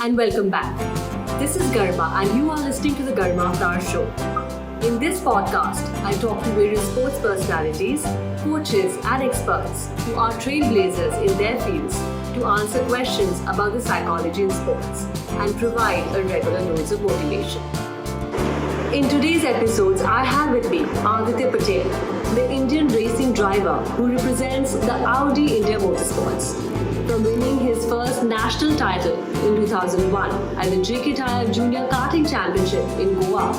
and welcome back. This is Garima and you are listening to the Garima Avtar show. In this podcast, I talk to various sports personalities, coaches and experts who are trailblazers in their fields to answer questions about the psychology in sports and provide a regular dose of motivation. In today's episodes, I have with me Aditya Patel, the Indian racing driver who represents the Audi India Motorsports. From winning his first national title in 2001 at the Jk Tyre Junior Karting Championship in Goa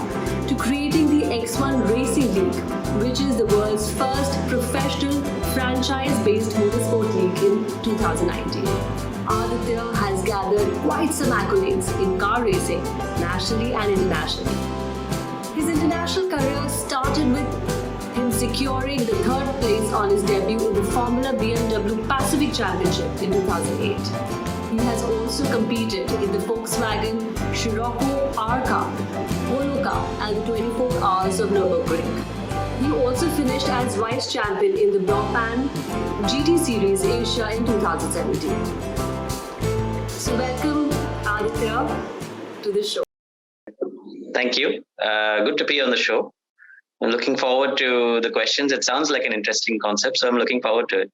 to creating the X1 Racing League, which is the world's first professional franchise-based motorsport league in 2019. Aditya has gathered quite some accolades in car racing, nationally and internationally. His international career started with him securing the third place on his debut in the Formula BMW Pacific Championship in 2008. He has also competed in the Volkswagen Scirocco R-Cup, Polo Cup and the 24 Hours of Nürburgring. He also finished as vice champion in the Blancpain GT Series Asia in 2017. So welcome Aditya to the show. Thank you. Good to be on the show. I'm looking forward to the questions. It sounds like an interesting concept, so I'm looking forward to it.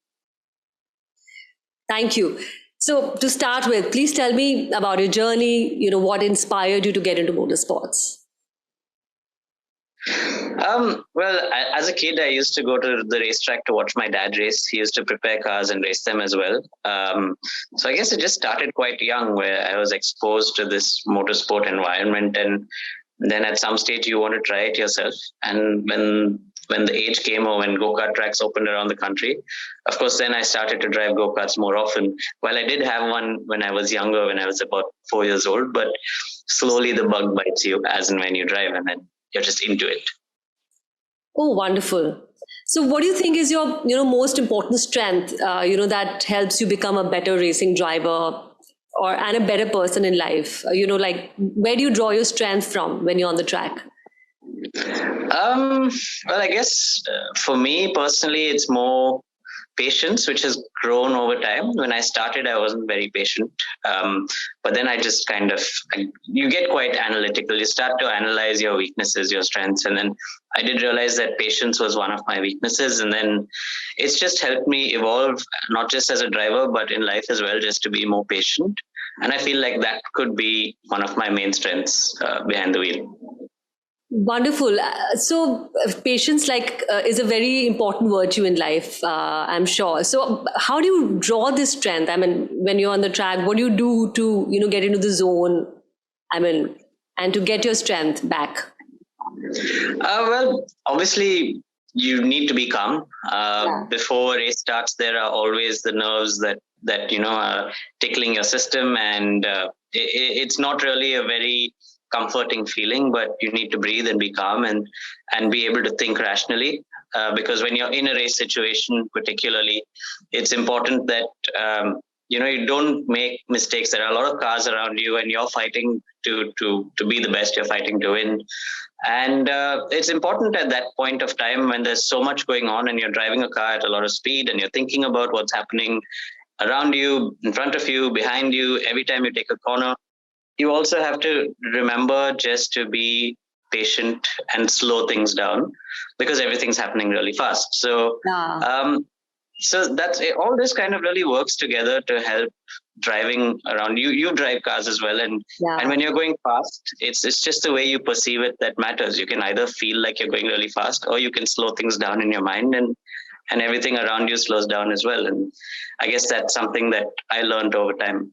Thank you. So to start with, please tell me about your journey, what inspired you to get into motorsports? Well, as a kid, I used to go to the racetrack to watch my dad race. He used to prepare cars and race them as well. So I guess it just started quite young, where I was exposed to this motorsport environment, and then at some stage you want to try it yourself. And when the age came, or when go-kart tracks opened around the country, of course, then I started to drive go-karts more often. Well, I did have one when I was younger, when I was about 4 years old, but slowly the bug bites you as and when you drive, and then you're just into it. Oh, wonderful. So what do you think is your, most important strength, that helps you become a better racing driver and a better person in life? Where do you draw your strength from when you're on the track? Well, I guess for me personally, it's more patience, which has grown over time. When I started, I wasn't very patient. But then I just you get quite analytical. You start to analyze your weaknesses, your strengths. And then I did realize that patience was one of my weaknesses. And then it's just helped me evolve, not just as a driver, but in life as well, just to be more patient. And I feel like that could be one of my main strengths behind the wheel. Wonderful. So patience is a very important virtue in life, I'm sure. So how do you draw this strength? I mean, when you're on the track, what do you do to, get into the zone? And to get your strength back? Well, obviously you need to be calm. Before a race starts, there are always the nerves that are tickling your system, and it's not really a very comforting feeling, but you need to breathe and be calm and be able to think rationally, because when you're in a race situation particularly, it's important that you don't make mistakes. There are a lot of cars around you and you're fighting to be the best. You're fighting to win, and it's important at that point of time when there's so much going on and you're driving a car at a lot of speed and you're thinking about what's happening around you, in front of you, behind you. Every time you take a corner, you also have to remember just to be patient and slow things down, because everything's happening really fast. So, so that's all. This kind of really works together to help driving around. You drive cars as well, and when you're going fast, it's just the way you perceive it that matters. You can either feel like you're going really fast, or you can slow things down in your mind, and everything around you slows down as well. And I guess that's something that I learned over time.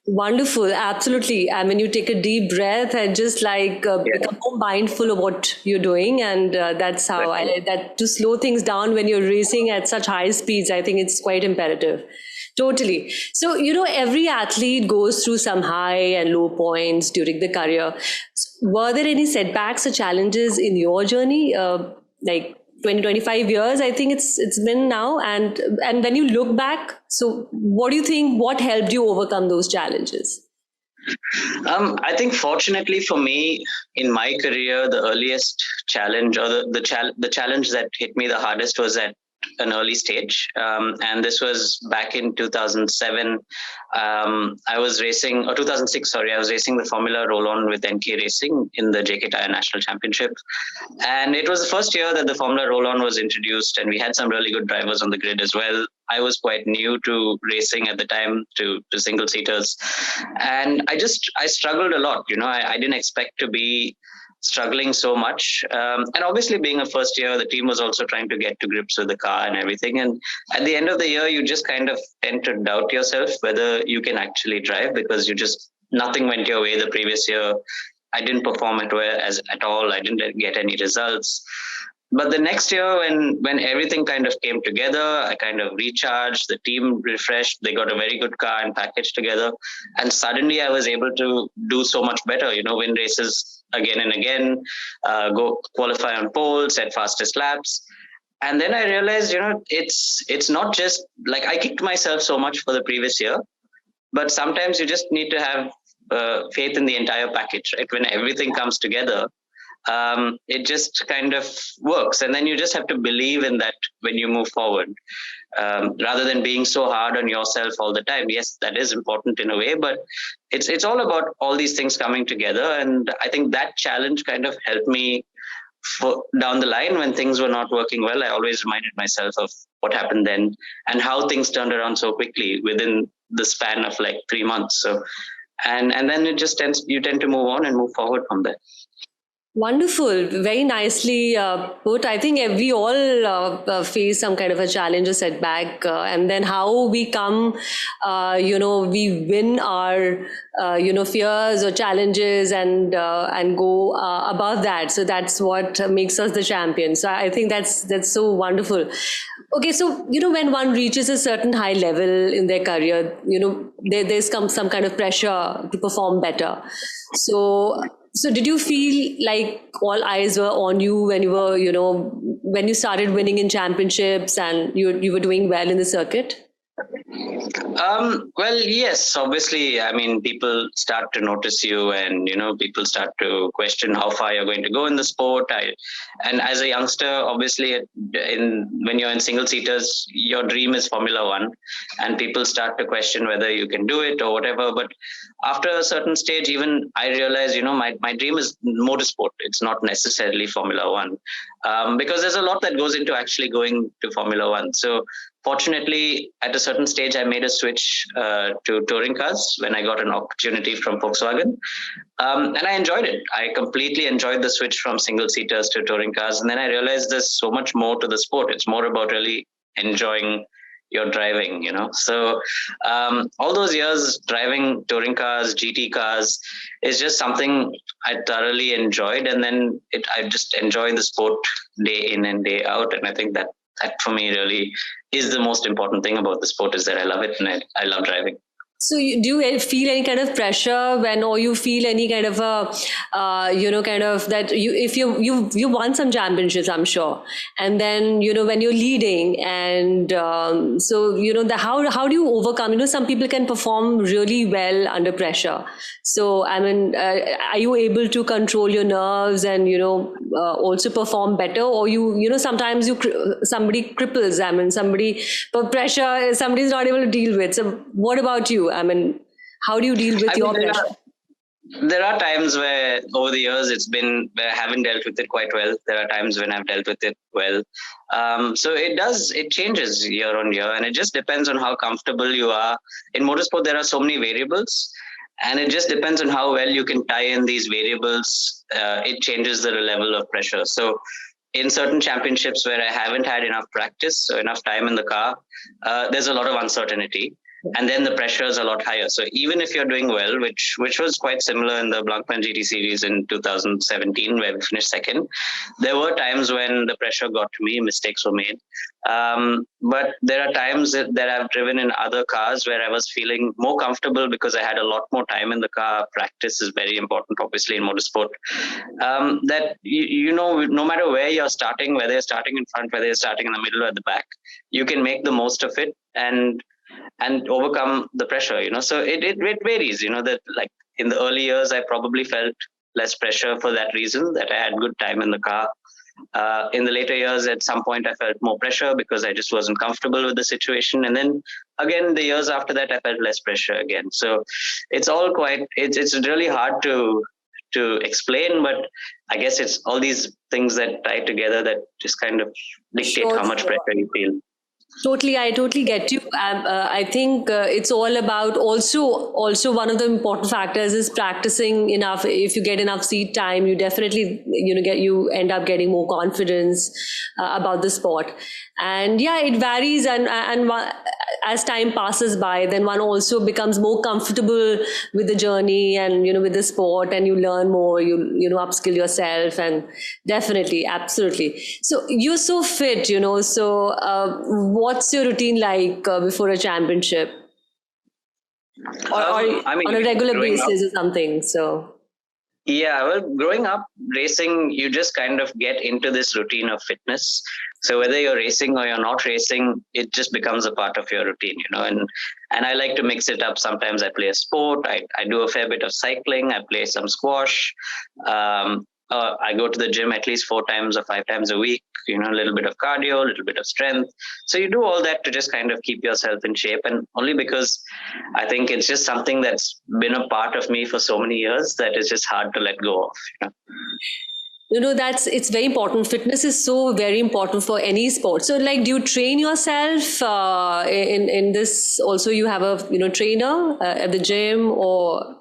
Wonderful. Absolutely. I mean, you take a deep breath and just become more mindful of what you're doing. And that's how to slow things down when you're racing at such high speeds, I think it's quite imperative. Totally. So, every athlete goes through some high and low points during the career. Were there any setbacks or challenges in your journey? 20-25 years, I think it's been now. And when you look back, so what do you think, what helped you overcome those challenges? I think fortunately for me, in my career, the earliest challenge, or the challenge that hit me the hardest was at an early stage. And this was back in 2007. I was racing, or 2006, sorry, I was racing the Formula Roll-On with NK Racing in the Jk Tyre National Championship. And it was the first year that the Formula Roll-On was introduced, and we had some really good drivers on the grid as well. I was quite new to racing at the time, to single seaters. And I struggled a lot. I didn't expect to be struggling so much. And obviously being a first year, the team was also trying to get to grips with the car and everything. And at the end of the year, you just kind of tend to doubt yourself whether you can actually drive, because nothing went your way the previous year. I didn't perform at all. I didn't get any results. But the next year, when everything kind of came together, I kind of recharged, the team refreshed, they got a very good car and package together. And suddenly I was able to do so much better, win races again and again, go qualify on pole, set fastest laps. And then I realized, it's not just like I kicked myself so much for the previous year, but sometimes you just need to have faith in the entire package, right? When everything comes together, it just kind of works. And then you just have to believe in that when you move forward, rather than being so hard on yourself all the time. Yes, that is important in a way, but it's all about all these things coming together. And I think that challenge kind of helped me down the line when things were not working well. I always reminded myself of what happened then and how things turned around so quickly within the span of like 3 months. So, and then you tend to move on and move forward from there. Wonderful. Very nicely put. I think we all face some kind of a challenge or setback, and then how we come, we win our, fears or challenges and go above that. So that's what makes us the champion. So I think that's so wonderful. Okay, so, when one reaches a certain high level in their career, there's some kind of pressure to perform better. So did you feel like all eyes were on you when you were, when you started winning in championships and you were doing well in the circuit? Well, yes, obviously, I mean, people start to notice you and, people start to question how far you're going to go in the sport. And as a youngster, obviously, when you're in single seaters, your dream is Formula One, and people start to question whether you can do it or whatever. But after a certain stage, even I realized, my dream is motorsport. It's not necessarily Formula One, because there's a lot that goes into actually going to Formula One. So fortunately, at a certain stage, I made a switch to touring cars when I got an opportunity from Volkswagen. And I enjoyed it. I completely enjoyed the switch from single seaters to touring cars. And then I realized there's so much more to the sport. It's more about really enjoying your driving, So all those years driving touring cars, GT cars is just something I thoroughly enjoyed. And then I just enjoy the sport day in and day out. And I think that for me really is the most important thing about the sport, is that I love it and I love driving. So do you feel any kind of pressure or you feel any kind of that if you won some championships, I'm sure, and then when you're leading and how do you overcome? Some people can perform really well under pressure. So I mean, are you able to control your nerves and also perform better, or sometimes somebody cripples? I mean, pressure somebody's not able to deal with. So what about you? I mean, how do you deal with your pressure? There are times where over the years where I haven't dealt with it quite well. There are times when I've dealt with it well. So it changes year on year, and it just depends on how comfortable you are. In motorsport, there are so many variables, and it just depends on how well you can tie in these variables. It changes the level of pressure. So in certain championships where I haven't had enough practice, so enough time in the car, there's a lot of uncertainty. And then the pressure is a lot higher. So even if you're doing well, which was quite similar in the Blancpain GT Series in 2017, where we finished second, there were times when the pressure got to me, mistakes were made. But there are times that I've driven in other cars where I was feeling more comfortable because I had a lot more time in the car. Practice is very important, obviously, in motorsport. That, no matter where you're starting, whether you're starting in front, whether you're starting in the middle or at the back, you can make the most of it and overcome the pressure, So it varies, that like in the early years, I probably felt less pressure for that reason, that I had good time in the car. In the later years, at some point, I felt more pressure because I just wasn't comfortable with the situation. And then again, the years after that, I felt less pressure again. So it's all it's really hard to explain, but I guess it's all these things that tie together that just kind of dictate how much pressure you feel. Totally, I totally get you. I think it's all about also one of the important factors is practicing enough. If you get enough seat time, you definitely you end up getting more confidence about the sport. And yeah, it varies, and as time passes by, then one also becomes more comfortable with the journey and with the sport, and you learn more. You upskill yourself, and definitely, absolutely. So you're so fit, so. What's your routine like before a championship, or on a regular basis or something? So yeah, well, growing up racing, you just kind of get into this routine of fitness. So whether you're racing or you're not racing, it just becomes a part of your routine, and I like to mix it up. Sometimes I play a sport. I do a fair bit of cycling. I play some squash. I go to the gym at least 4 times or 5 times a week, a little bit of cardio, a little bit of strength. So you do all that to just kind of keep yourself in shape. And only because I think it's just something that's been a part of me for so many years that it's just hard to let go of. It's very important. Fitness is so very important for any sport. So like, do you train yourself in this? Also, you have a trainer at the gym, or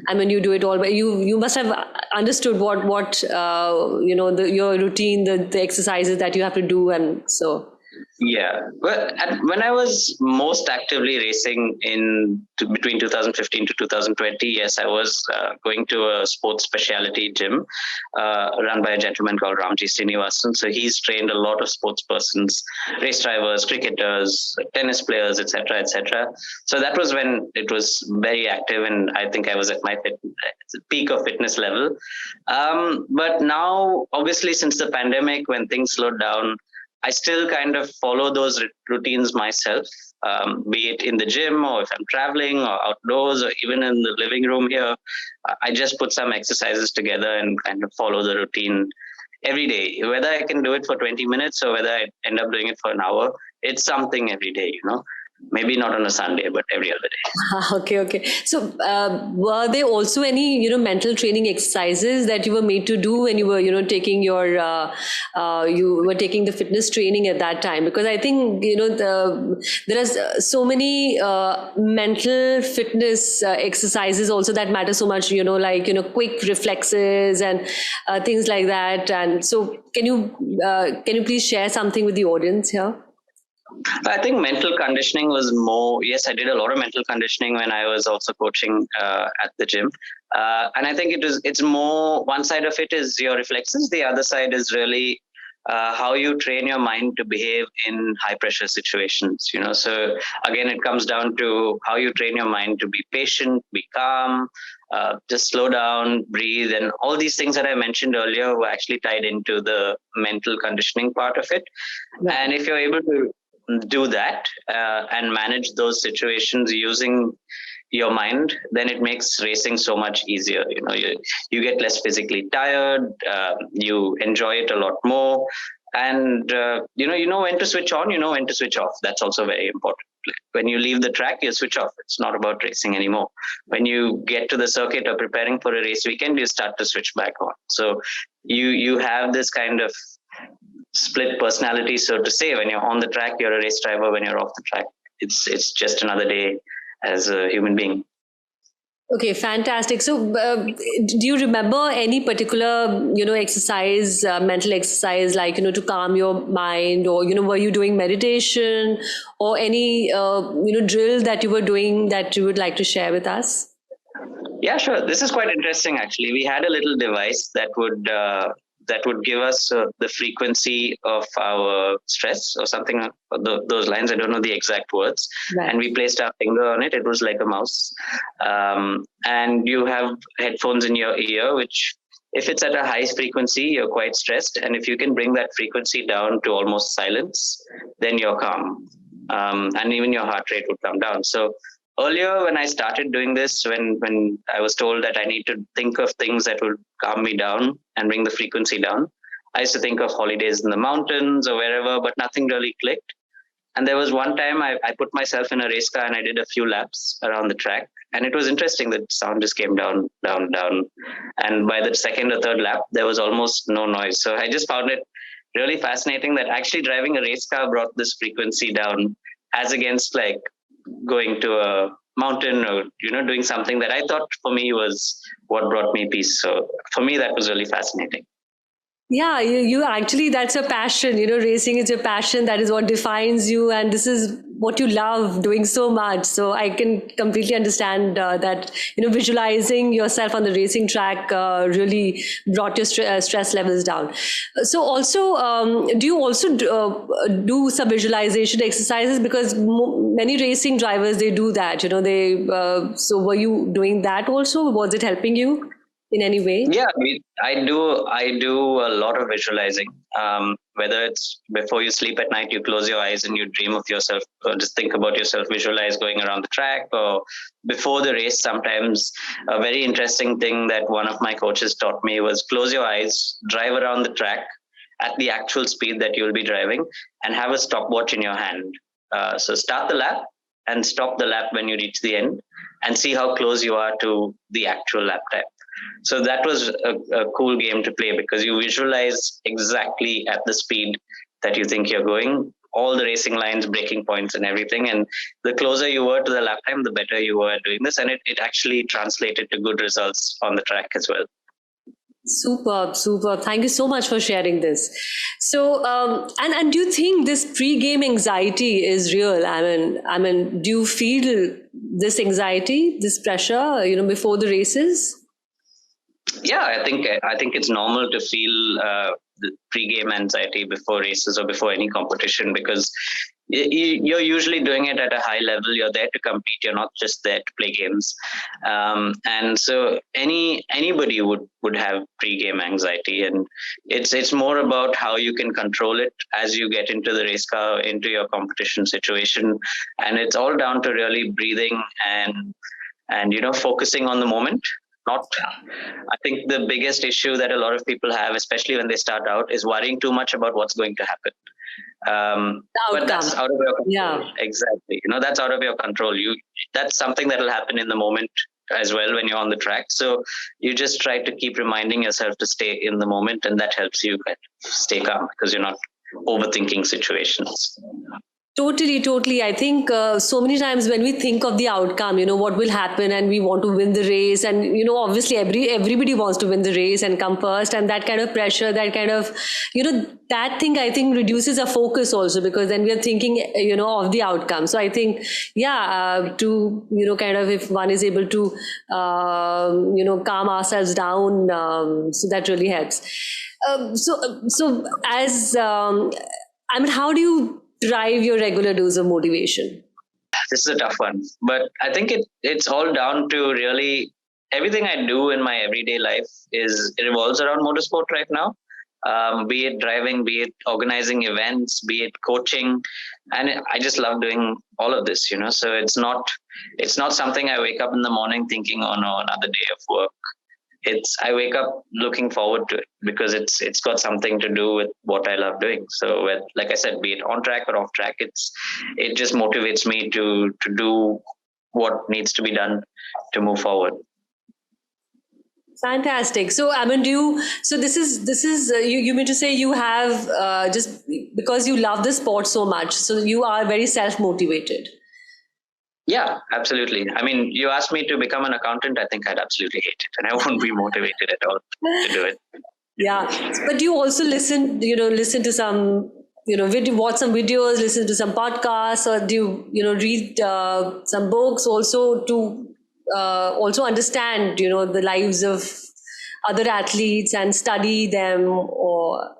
I mean, you do it all, but you must have understood what your routine, the exercises that you have to do, and so. Yeah, well, when I was most actively racing between 2015 to 2020, yes, I was going to a sports specialty gym run by a gentleman called Ramji Srinivasan. So he's trained a lot of sports persons, race drivers, cricketers, tennis players, etc., etc. So that was when it was very active, and I think I was at my peak of fitness level. But now, obviously, since the pandemic, when things slowed down, I still kind of follow those routines myself, be it in the gym or if I'm traveling or outdoors or even in the living room here. I just put some exercises together and kind of follow the routine every day. Whether I can do it for 20 minutes or whether I end up doing it for an hour, it's something every day, Maybe not on a Sunday, but every other day. Okay. So were there also any, mental training exercises that you were made to do when you were, taking you were taking the fitness training at that time? Because I think, there are so many mental fitness exercises also that matter so much, like, quick reflexes and things like that. And so can you please share something with the audience here? I think mental conditioning was more, yes, I did a lot of mental conditioning when I was also coaching at the gym. And I think it's more, one side of it is your reflexes. The other side is really how you train your mind to behave in high pressure situations, So again, it comes down to how you train your mind to be patient, be calm, just slow down, breathe. And all these things that I mentioned earlier were actually tied into the mental conditioning part of it. Yeah. And if you're able to do that and manage those situations using your mind, then it makes racing so much easier. You get less physically tired, you enjoy it a lot more, and you know when to switch on, when to switch off. That's also very important. When you leave the track, you switch off. It's not about racing anymore. When you get to the circuit or preparing for a race weekend, you start to switch back on. So you have this kind of split personality, so to say. When you're on the track, you're a race driver. When you're off the track, it's just another day as a human being. Okay, fantastic. So do you remember any particular, exercise, mental exercise, like, to calm your mind, or, were you doing meditation or any, drill that you were doing that you would like to share with us? Yeah, sure. This is quite interesting, actually. We had a little device that would give us the frequency of our stress or something of those lines. I don't know the exact words. Right. And we placed our finger on it. It was like a mouse. And you have headphones in your ear, which if it's at a high frequency, you're quite stressed. And if you can bring that frequency down to almost silence, then you're calm. And even your heart rate would come down. So earlier, when I started doing this, when I was told that I need to think of things that would calm me down and bring the frequency down, I used to think of holidays in the mountains or wherever, but nothing really clicked. And there was one time I put myself in a race car and I did a few laps around the track. And it was interesting that sound just came down, down, down. And by the second or third lap, there was almost no noise. So I just found it really fascinating that actually driving a race car brought this frequency down, as against like going to a mountain or, doing something that I thought for me was what brought me peace. So for me, that was really fascinating. Yeah, you actually, that's a passion, racing is your passion. That is what defines you. And this is what you love doing so much. So I can completely understand that, visualizing yourself on the racing track really brought your stress levels down. So also, do you also do some visualization exercises? Because many racing drivers, they do that, so were you doing that also? Was it helping you in any way? Yeah, I do a lot of visualizing. Whether it's before you sleep at night, you close your eyes and you dream of yourself, or just think about yourself, visualize going around the track, or before the race. Sometimes a very interesting thing that one of my coaches taught me was close your eyes, drive around the track at the actual speed that you'll be driving, and have a stopwatch in your hand. So start the lap and stop the lap when you reach the end, and see how close you are to the actual lap time. So that was a cool game to play, because you visualize exactly at the speed that you think you're going, all the racing lines, braking points and everything. And the closer you were to the lap time, the better you were at doing this. And it actually translated to good results on the track as well. Superb. Thank you so much for sharing this. So, and do you think this pre-game anxiety is real? I mean, do you feel this anxiety, this pressure, before the races? Yeah, I think it's normal to feel the pre-game anxiety before races or before any competition, because you're usually doing it at a high level. You're there to compete. You're not just there to play games. And so anybody would have pre-game anxiety, and it's more about how you can control it as you get into the race car, into your competition situation. And it's all down to really breathing and focusing on the moment. I think the biggest issue that a lot of people have, especially when they start out, is worrying too much about what's going to happen. But that's out of your control. Yeah. Exactly. That's out of your control. That's something that will happen in the moment as well when you're on the track. So you just try to keep reminding yourself to stay in the moment, and that helps you stay calm, because you're not overthinking situations. Totally. I think so many times when we think of the outcome, what will happen, and we want to win the race, and obviously everybody wants to win the race and come first, and that kind of pressure, that kind of that thing, I think, reduces our focus also, because then we are thinking of the outcome. So I think to kind of, if one is able to calm ourselves down, so that really helps. So as how do you drive your regular dose of motivation? This is a tough one, but I think it's all down to really everything I do in my everyday life it revolves around motorsport right now. Be it driving, be it organizing events, be it coaching, and I just love doing all of this. So it's not something I wake up in the morning thinking, oh no, another day of work. I wake up looking forward to it, because it's got something to do with what I love doing. So like I said, be it on track or off track, it just motivates me to do what needs to be done to move forward. Fantastic. So, so this is you mean to say you have just because you love the sport so much, so you are very self-motivated. Yeah, absolutely. I mean, you asked me to become an accountant, I think I'd absolutely hate it, and I won't be motivated at all to do it. Yeah, but you also listen to some, watch some videos, listen to some podcasts, or do you, read some books also to also understand, the lives of other athletes and study them, or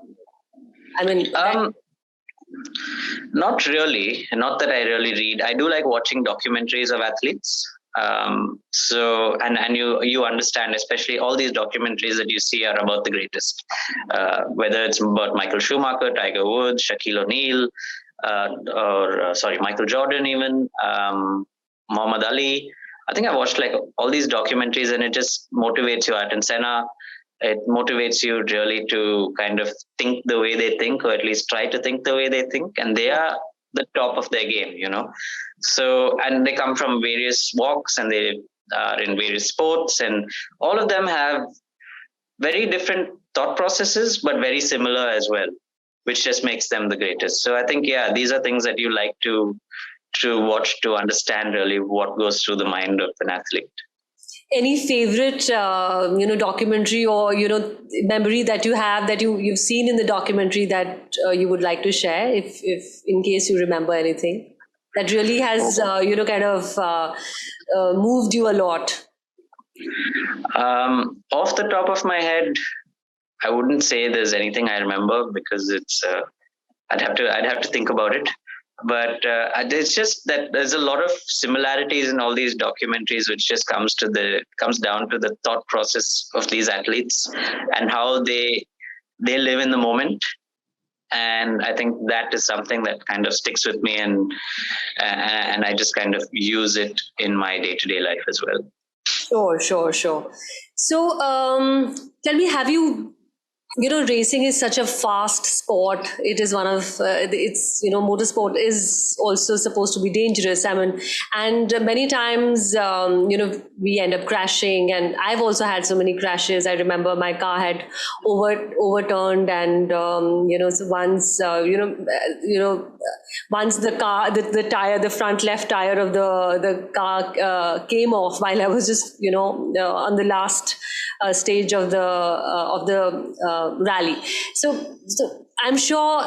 not really. Not that I really read. I do like watching documentaries of athletes. So you understand, especially all these documentaries that you see are about the greatest, whether it's about Michael Schumacher, Tiger Woods, Shaquille O'Neal, Michael Jordan, even Muhammad Ali. I think I watched like all these documentaries, and it just motivates you. Ayrton Senna. It motivates you really to kind of think the way they think, or at least try to think the way they think. And they are the top of their game, So, and they come from various walks, and they are in various sports, and all of them have very different thought processes, but very similar as well, which just makes them the greatest. So I think, these are things that you like to watch, to understand really what goes through the mind of an athlete. Any favorite, documentary or, memory that you have that you've seen in the documentary that you would like to share, if in case you remember anything that really has, kind of moved you a lot? Off the top of my head, I wouldn't say there's anything I remember, because it's I'd have to think about it. But it's just that there's a lot of similarities in all these documentaries, which just comes down to the thought process of these athletes and how they live in the moment. And I think that is something that kind of sticks with me, and I just kind of use it in my day-to-day life as well. Sure. So, tell me, have you, racing is such a fast sport. It is one of, motorsport is also supposed to be dangerous. I mean, and many times, we end up crashing, and I've also had so many crashes. I remember my car had overturned, and, so once, once the car, the tire, the front left tire of the car came off while I was just, on the last stage of the rally. So I'm sure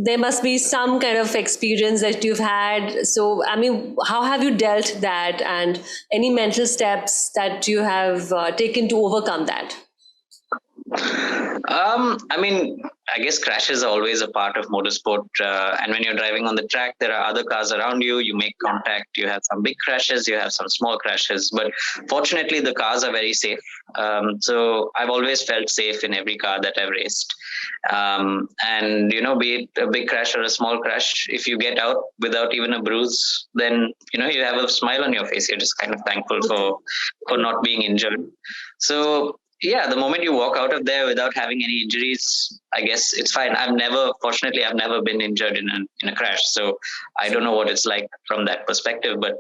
there must be some kind of experience that you've had. So, I mean, how have you dealt that, and any mental steps that you have taken to overcome that? I mean, I guess crashes are always a part of motorsport. And when you're driving on the track, there are other cars around you. You make contact. You have some big crashes. You have some small crashes. But fortunately, the cars are very safe. So I've always felt safe in every car that I've raced. And, be it a big crash or a small crash, if you get out without even a bruise, then, you have a smile on your face. You're just kind of thankful for not being injured. So, the moment you walk out of there without having any injuries, I guess it's fine. Fortunately, I've never been injured in a crash. So I don't know what it's like from that perspective, but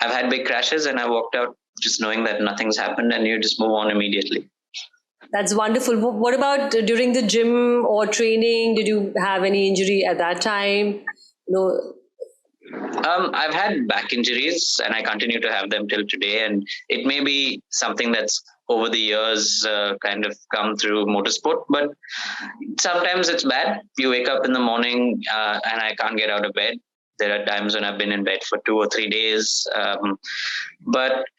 I've had big crashes, and I walked out just knowing that nothing's happened, and you just move on immediately. That's wonderful. What about during the gym or training? Did you have any injury at that time? No. I've had back injuries, and I continue to have them till today. And it may be something that's over the years kind of come through motorsport, but sometimes it's bad. You wake up in the morning and I can't get out of bed. There are times when I've been in bed for 2 or 3 days, and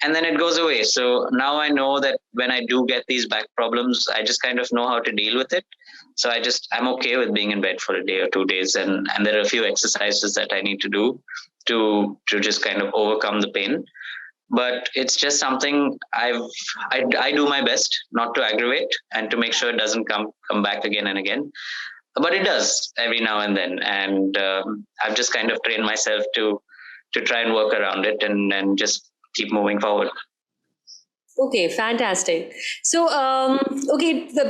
then it goes away. So now I know that when I do get these back problems, I just kind of know how to deal with it. So I'm okay with being in bed for a day or 2 days. And there are a few exercises that I need to do to just kind of overcome the pain. But it's just something I do my best not to aggravate, and to make sure it doesn't come back again and again. But it does every now and then. And I've just kind of trained myself to try and work around it, and just keep moving forward. Okay, fantastic. So,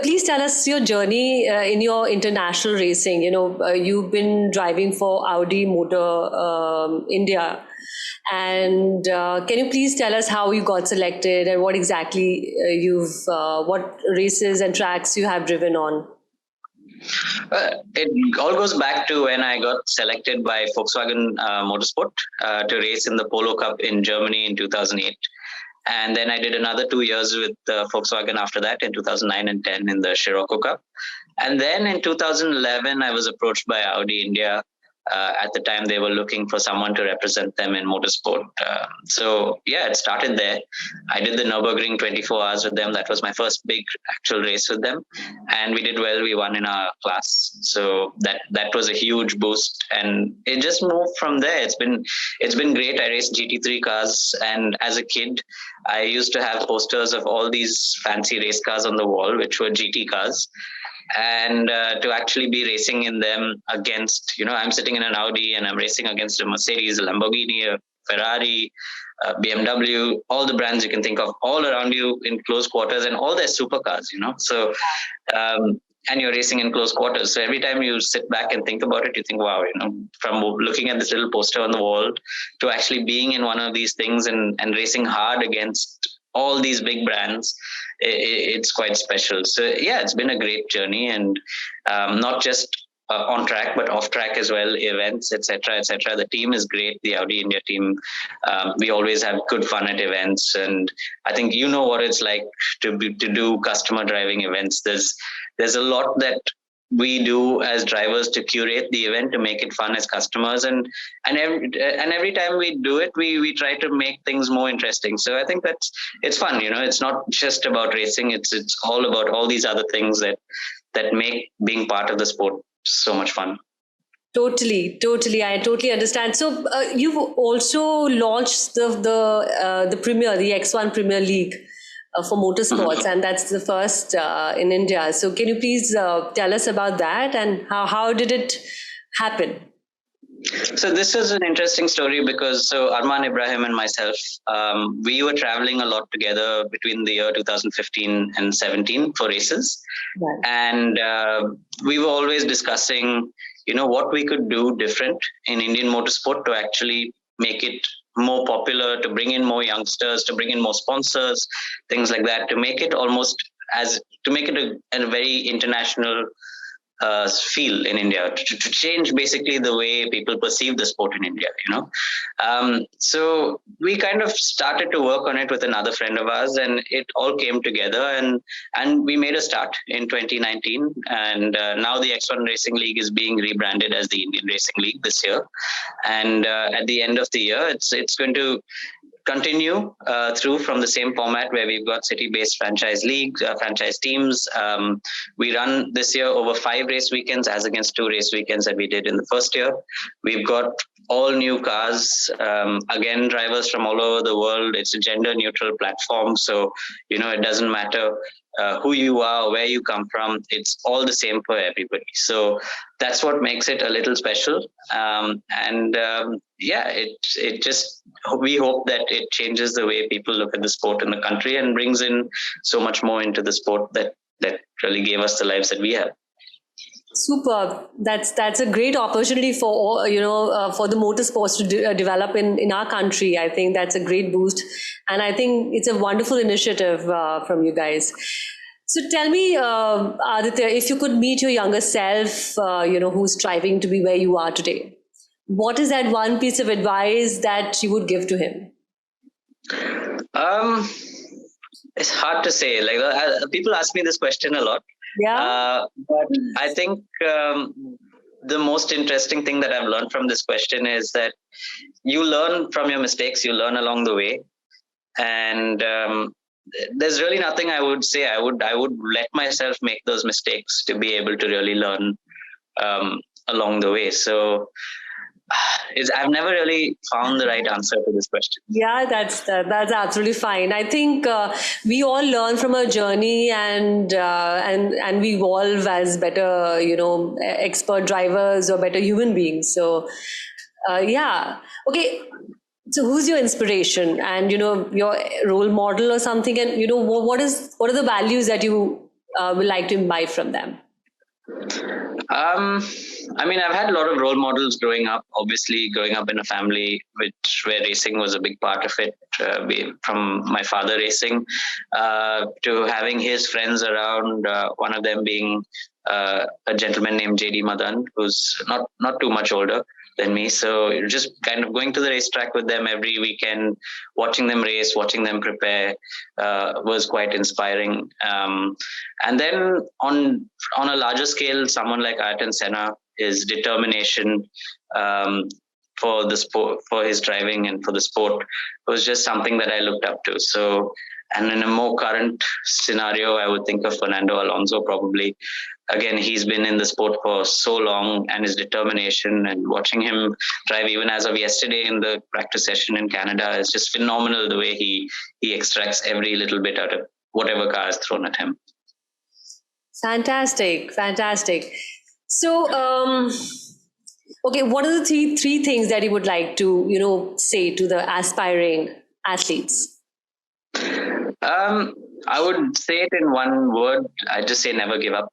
please tell us your journey in your international racing. You've been driving for Audi India. And can you please tell us how you got selected, and what exactly what races and tracks you have driven on? It all goes back to when I got selected by Volkswagen Motorsport to race in the Polo Cup in Germany in 2008. And then I did another 2 years with Volkswagen after that, in 2009 and 10 in the Scirocco Cup. And then in 2011, I was approached by Audi India. At the time, they were looking for someone to represent them in motorsport. So it started there. I did the Nürburgring 24 hours with them. That was my first big actual race with them. And we did well. We won in our class. So that was a huge boost. And it just moved from there. It's been great. I raced GT3 cars. And as a kid, I used to have posters of all these fancy race cars on the wall, which were GT cars. And to actually be racing in them against, I'm sitting in an Audi and I'm racing against a Mercedes, a Lamborghini, a Ferrari, BMW, all the brands you can think of, all around you in close quarters, and all their supercars, So, and you're racing in close quarters. So every time you sit back and think about it, you think, wow, from looking at this little poster on the wall to actually being in one of these things and racing hard against all these big brands, it's quite special. So yeah, it's been a great journey, and not just on track, but off track as well, events, etc., etc. The team is great. The Audi India team, we always have good fun at events, and I think what it's like to do customer driving events. There's a lot that we do as drivers to curate the event to make it fun as customers, and every time we do it, we try to make things more interesting. So I think it's fun. It's not just about racing. It's all about all these other things that make being part of the sport so much fun. Totally. I totally understand. So you've also launched the Premier, the X1 Premier League for motorsports, and that's the first in India. So can you please tell us about that, and how did it happen? So this is an interesting story because Arman Ibrahim and myself, we were traveling a lot together between the year 2015 and 17 for races. Right. And we were always discussing, what we could do different in Indian motorsport to actually make it more popular, to bring in more youngsters, to bring in more sponsors, things like that, to make it a very international feel in India, to change basically the way people perceive the sport in India, So we kind of started to work on it with another friend of ours, and it all came together, and we made a start in 2019. And now the X1 Racing League is being rebranded as the Indian Racing League this year. And at the end of the year, it's going to continue through from the same format where we've got city-based franchise leagues, franchise teams. We run this year over 5 race weekends as against 2 race weekends that we did in the first year. We've got all new cars, again, drivers from all over the world. It's a gender-neutral platform, so, it doesn't matter who you are, where you come from. It's all the same for everybody. So that's what makes it a little special. We hope that it changes the way people look at the sport in the country and brings in so much more into the sport that really gave us the lives that we have. Superb. That's a great opportunity for all, for the motorsports to develop in our country. I think that's a great boost, and I think it's a wonderful initiative from you guys. So tell me, Aditya, if you could meet your younger self, who's striving to be where you are today, what is that one piece of advice that you would give to him? It's hard to say. Like people ask me this question a lot. Yeah. But I think the most interesting thing that I've learned from this question is that you learn from your mistakes, you learn along the way. And there's really nothing I would say. I would let myself make those mistakes to be able to really learn along the way. So I've never really found the right answer to this question. Yeah, that's absolutely fine. I think we all learn from our journey, and we evolve as better, expert drivers or better human beings. So, yeah. Okay. So, who's your inspiration, and your role model or something, and what are the values that you would like to imbibe from them? I've had a lot of role models growing up. Obviously, growing up in a family where racing was a big part of it, from my father racing to having his friends around. One of them being a gentleman named JD Madan, who's not too much older than me. So just kind of going to the racetrack with them every weekend, watching them race, watching them prepare, was quite inspiring. And then on a larger scale, someone like Ayrton Senna, his determination for the sport, for his driving and for the sport, was just something that I looked up to. So, and in a more current scenario, I would think of Fernando Alonso probably. Again, he's been in the sport for so long, and his determination and watching him drive even as of yesterday in the practice session in Canada is just phenomenal, the way he extracts every little bit out of whatever car is thrown at him. Fantastic. So, okay, what are the three things that you would like to, say to the aspiring athletes? I would say it in one word. I'd just say never give up.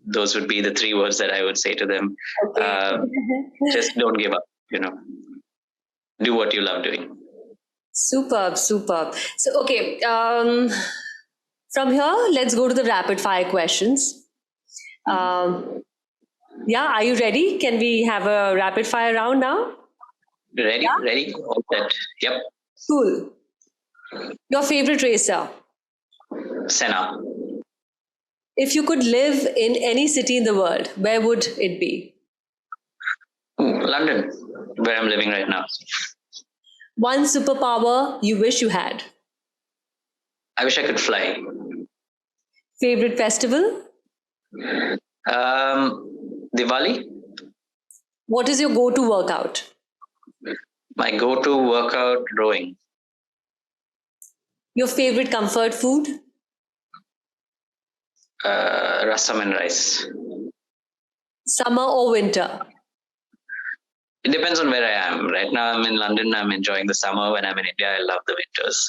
Those would be the 3 words that I would say to them. Okay. Just don't give up, do what you love doing. Superb. So, okay. From here, let's go to the rapid fire questions. Yeah, are you ready? Can we have a rapid fire round now? Ready? Yeah? Ready? All set. Yep. Cool. Your favorite racer? Senna. If you could live in any city in the world, where would it be? London, where I'm living right now. One superpower you wish you had? I wish I could fly. Favorite festival? Diwali. What is your go-to workout? My go-to workout, rowing. Your favorite comfort food? Rasam and rice. Summer or winter? It depends on where I am. Right now I'm in London. I'm enjoying the summer. When I'm in India, I love the winters.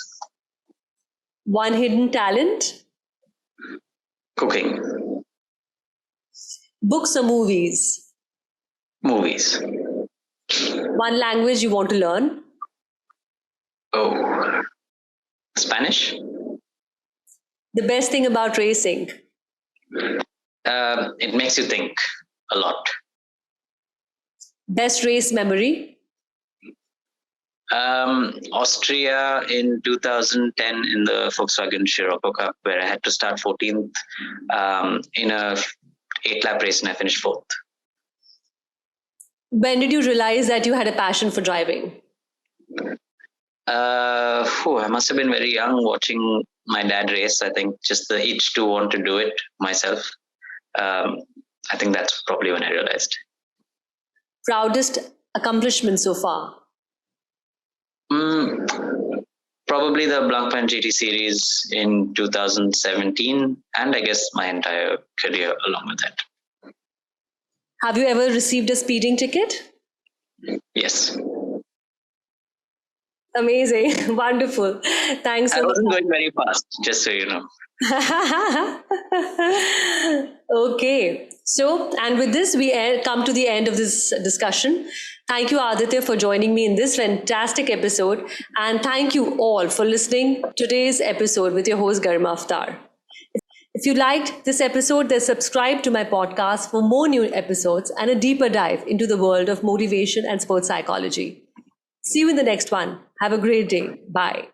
One hidden talent? Cooking. Books or movies? Movies. One language you want to learn? Oh, Spanish. The best thing about racing? It makes you think a lot. Best race memory? Austria in 2010 in the Volkswagen Scirocco Cup, where I had to start 14th in a 8-lap race and I finished 4th. When did you realize that you had a passion for driving? I must have been very young watching my dad race. I think just the itch to want to do it myself. I think that's probably when I realized. Proudest accomplishment so far? Probably the Blancpain GT Series in 2017, and I guess my entire career along with that. Have you ever received a speeding ticket? Yes. Amazing. Wonderful. Thanks. I wasn't going very fast, just so you know. Okay. So, and with this, we come to the end of this discussion. Thank you, Aditya, for joining me in this fantastic episode. And thank you all for listening to today's episode with your host, Garima Avtar. If you liked this episode, then subscribe to my podcast for more new episodes and a deeper dive into the world of motivation and sports psychology. See you in the next one. Have a great day. Bye.